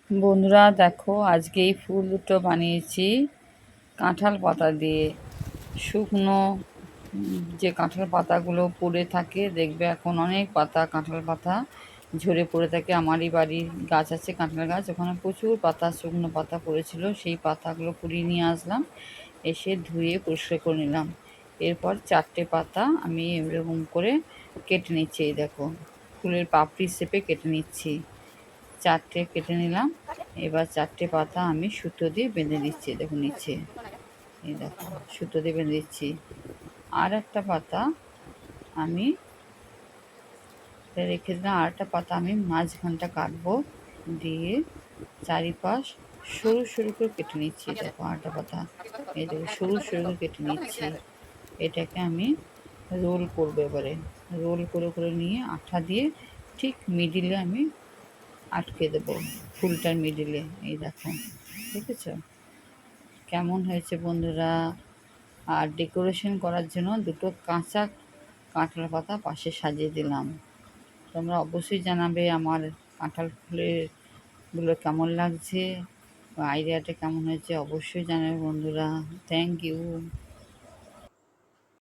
বন্ধুরা দেখো, আজকে এই ফুল দুটো বানিয়েছি কাঁঠাল পাতা দিয়ে। শুকনো যে কাঁঠাল পাতাগুলো পড়ে থাকে, দেখবে এখন অনেক পাতা, কাঁঠাল পাতা ঝরে পড়ে থাকে। আমারই বাড়ির গাছ আছে, কাঁঠাল গাছ, ওখানে প্রচুর পাতা, শুকনো পাতা পড়েছিল। সেই পাতাগুলো কুড়িয়ে নিয়ে আসলাম, এসে ধুয়ে পরিষ্কার করে নিলাম। এরপর 4টে পাতা আমি এরকম করে কেটে নিচ্ছি। এই দেখো, ফুলের পাপড়ি শেপে কেটে নিচ্ছি। 4টে কেটে নিলাম। এবার 4টে পাতা আমি সুতো দিয়ে বেঁধে দিচ্ছি। দেখুন নিচে, এই দেখো, সুতো দিয়ে বেঁধে দিচ্ছি। আর একটা পাতা আমি রেখে দিলাম। আর একটা পাতা আমি মাঝখানটা কাটবো, দিয়ে চারিপাশ সরু সরু করে কেটে নিচ্ছি। দেখো আরেকটা পাতা, এই দেখো, সরু সরু করে কেটে নিচ্ছি। এটাকে আমি রোল করবো। এবারে রোল করে করে নিয়ে আঠা দিয়ে ঠিক মিডিলে আমি আটকে দেবো, ফুলটার মিডিলে। এই দেখো, দেখেছো কেমন হয়েছে বন্ধুরা? আর ডেকোরেশন করার জন্য দুটো কাঁচা কাঁঠাল পাতা পাশে সাজিয়ে দিলাম। তোমরা অবশ্যই জানাবে আমার কাঁঠাল ফুলের গুলো কেমন লাগছে, আইডিয়াটা কেমন হয়েছে অবশ্যই জানাবে বন্ধুরা। Thank you.